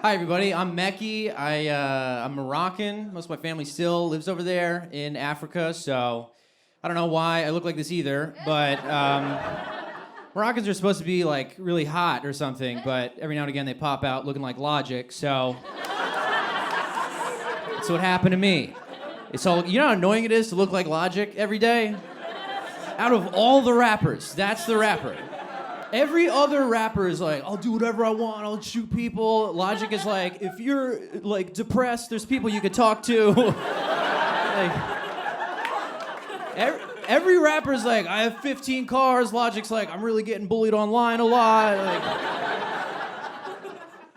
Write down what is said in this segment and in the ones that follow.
Hi, everybody. I'm Mekki. I'm Moroccan. Most of my family still lives over there in Africa, so I don't know why I look like this either, but Moroccans are supposed to be, like, really hot or something, but every now and again they pop out looking like Logic, so that's what happened to me. It's all, you know how annoying it is to look like Logic every day? Out of all the rappers, that's the rapper. Every other rapper is like, I'll do whatever I want, I'll shoot people. Logic is like, if you're, like, depressed, there's people you could talk to. Like, every rapper's like, I have 15 cars. Logic's like, I'm really getting bullied online a lot. Like,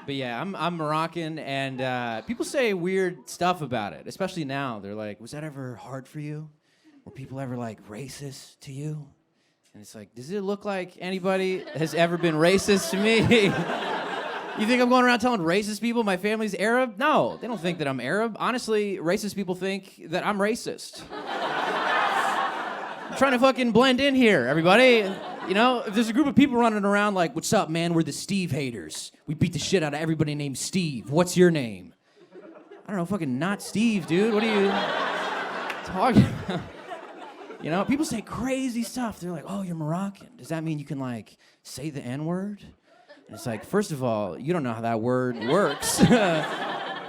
but yeah, I'm Moroccan, and people say weird stuff about it, especially now. They're like, was that ever hard for you? Were people ever, like, racist to you? And it's like, does it look like anybody has ever been racist to me? You think I'm going around telling racist people my family's Arab? No, they don't think that I'm Arab. Honestly, racist people think that I'm racist. I'm trying to fucking blend in here, everybody. You know, if there's a group of people running around like, what's up, man? We're the Steve haters. We beat the shit out of everybody named Steve. What's your name? I don't know, fucking not Steve, dude. What are you talking about? You know, people say crazy stuff. They're like, oh, you're Moroccan. Does that mean you can, like, say the N-word? And it's like, first of all, you don't know how that word works. They're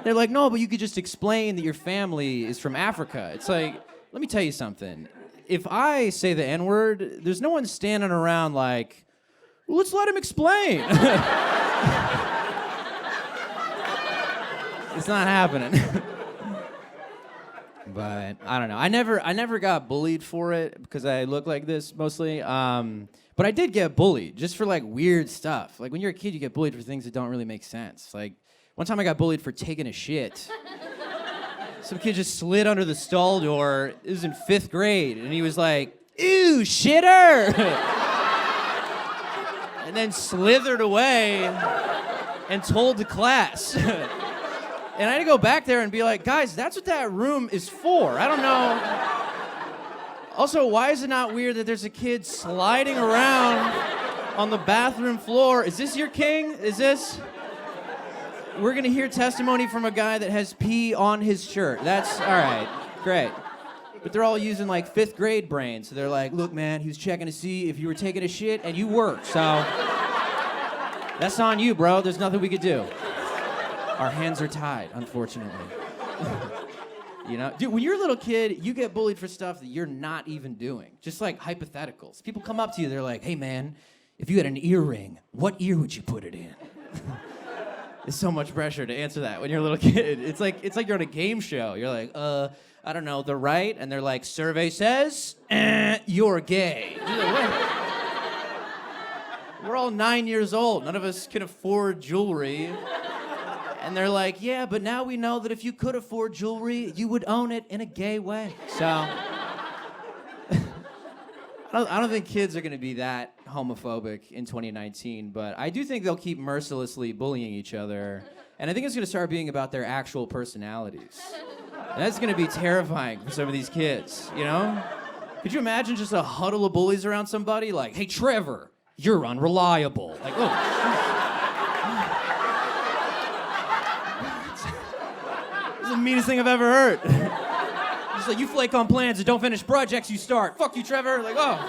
like, no, but you could just explain that your family is from Africa. It's like, let me tell you something. If I say the N-word, there's no one standing around like, well, let's let him explain. It's not happening. But I don't know. I never got bullied for it because I look like this mostly. But I did get bullied just for like weird stuff. Like when you're a kid, you get bullied for things that don't really make sense. Like one time I got bullied for taking a shit. Some kid just slid under the stall door. It was in 5th grade, and he was like, "Ew, shitter!" And then slithered away and told the class. And I had to go back there and be like, guys, that's what that room is for. I don't know. Also, why is it not weird that there's a kid sliding around on the bathroom floor? Is this your king? Is this? We're going to hear testimony from a guy that has pee on his shirt. That's all right. Great. But they're all using like 5th grade brains. So they're like, look, man, he was checking to see if you were taking a shit, and you were. So that's on you, bro. There's nothing we could do. Our hands are tied, unfortunately. You know? Dude, when you're a little kid, you get bullied for stuff that you're not even doing. Just like hypotheticals. People come up to you, they're like, hey man, if you had an earring, what ear would you put it in? There's so much pressure to answer that when you're a little kid. It's like you're on a game show. You're like, I don't know, the right? And they're like, survey says, you're gay. You're like, what? We're all 9 years old. None of us can afford jewelry. And they're like, yeah, but now we know that if you could afford jewelry, you would own it in a gay way. So, I don't think kids are going to be that homophobic in 2019, but I do think they'll keep mercilessly bullying each other. And I think it's going to start being about their actual personalities. And that's going to be terrifying for some of these kids, you know? Could you imagine just a huddle of bullies around somebody? Like, hey, Trevor, you're unreliable. Like, oh. This is the meanest thing I've ever heard. Just like, you flake on plans and don't finish projects you start. Fuck you, Trevor. Like, oh.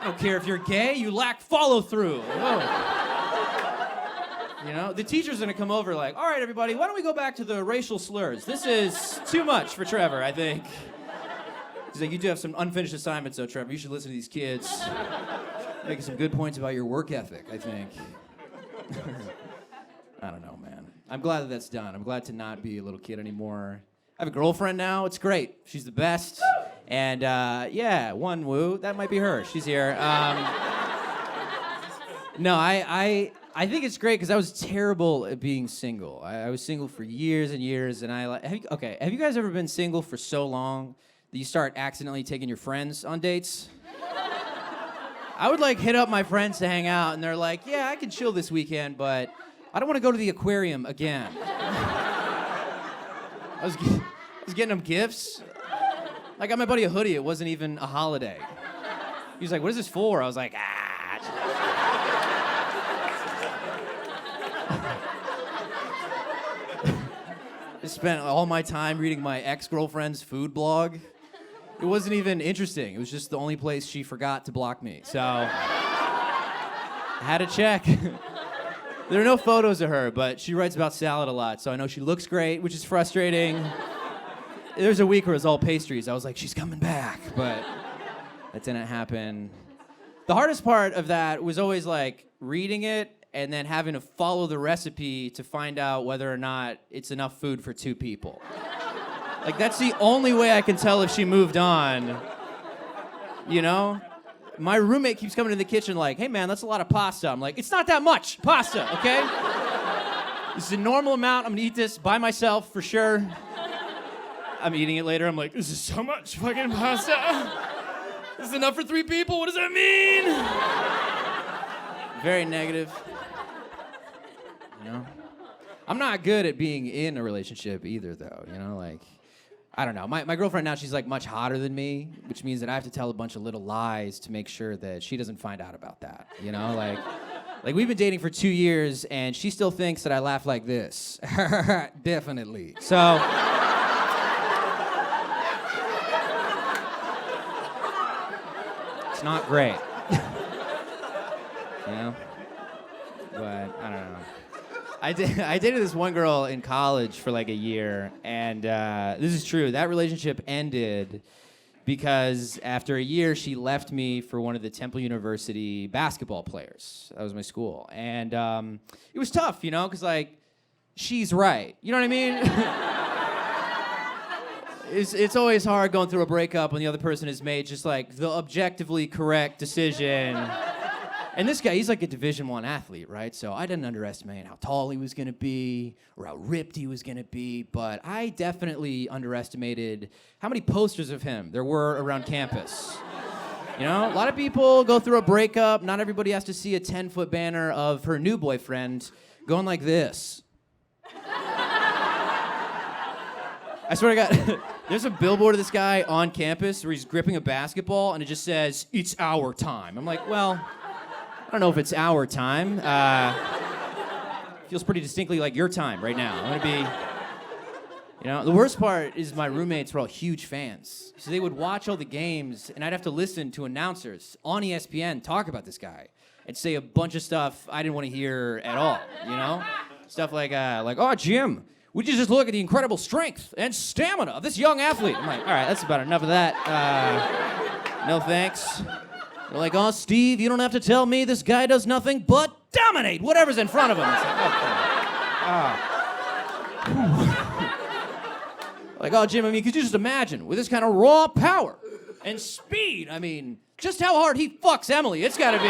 I don't care if you're gay, you lack follow-through. Like, oh. You know, the teacher's gonna come over like, all right, everybody, why don't we go back to the racial slurs? This is too much for Trevor, I think. He's like, you do have some unfinished assignments, though, Trevor. You should listen to these kids. Making some good points about your work ethic, I think. I don't know, man. I'm glad that that's done. I'm glad to not be a little kid anymore. I have a girlfriend now. It's great. She's the best. And yeah, one woo. That might be her. She's here. No, I think it's great because I was terrible at being single. I was single for years and years, and have you guys ever been single for so long that you start accidentally taking your friends on dates? I would like hit up my friends to hang out, and they're like, yeah, I can chill this weekend, but I don't want to go to the aquarium again. I was getting them gifts. I got my buddy a hoodie. It wasn't even a holiday. He was like, what is this for? I was like, spent all my time reading my ex-girlfriend's food blog. It wasn't even interesting. It was just the only place she forgot to block me. So I had to check. There are no photos of her, but she writes about salad a lot, so I know she looks great, which is frustrating. There's a week where it was all pastries. I was like, she's coming back, but that didn't happen. The hardest part of that was always like reading it and then having to follow the recipe to find out whether or not it's enough food for 2 people. Like, that's the only way I can tell if she moved on, you know? My roommate keeps coming in the kitchen like, hey, man, that's a lot of pasta. I'm like, it's not that much pasta, okay? This is a normal amount. I'm gonna eat this by myself for sure. I'm eating it later. I'm like, this is so much fucking pasta. This is enough for 3 people. What does that mean? Very negative. You know? I'm not good at being in a relationship either, though. You know, like, I don't know. My girlfriend now, she's like much hotter than me, which means that I have to tell a bunch of little lies to make sure that she doesn't find out about that. You know, like we've been dating for 2 years, and she still thinks that I laugh like this. Definitely. So. It's not great. You know? But I don't know. I dated this one girl in college for like a year, and this is true. That relationship ended because after a year, she left me for one of the Temple University basketball players. That was my school. And it was tough, you know, because like, she's right. You know what I mean? It's always hard going through a breakup when the other person has made just like the objectively correct decision. And this guy, he's like a Division I athlete, right? So I didn't underestimate how tall he was gonna be or how ripped he was gonna be, but I definitely underestimated how many posters of him there were around campus. You know, a lot of people go through a breakup. Not everybody has to see a 10-foot banner of her new boyfriend going like this. I swear to God, there's a billboard of this guy on campus where he's gripping a basketball and it just says, "It's our time." I'm like, well, I don't know if it's our time. Feels pretty distinctly like your time right now. I'm gonna be, you know, the worst part is my roommates were all huge fans. So they would watch all the games and I'd have to listen to announcers on ESPN talk about this guy and say a bunch of stuff I didn't want to hear at all, you know? Stuff like, oh, Jim, would you just look at the incredible strength and stamina of this young athlete? I'm like, all right, that's about enough of that. No thanks. They're like, oh, Steve, you don't have to tell me this guy does nothing but dominate whatever's in front of him. It's like, like, oh, Jim, I mean, could you just imagine with this kind of raw power and speed? I mean, just how hard he fucks Emily. It's gotta be.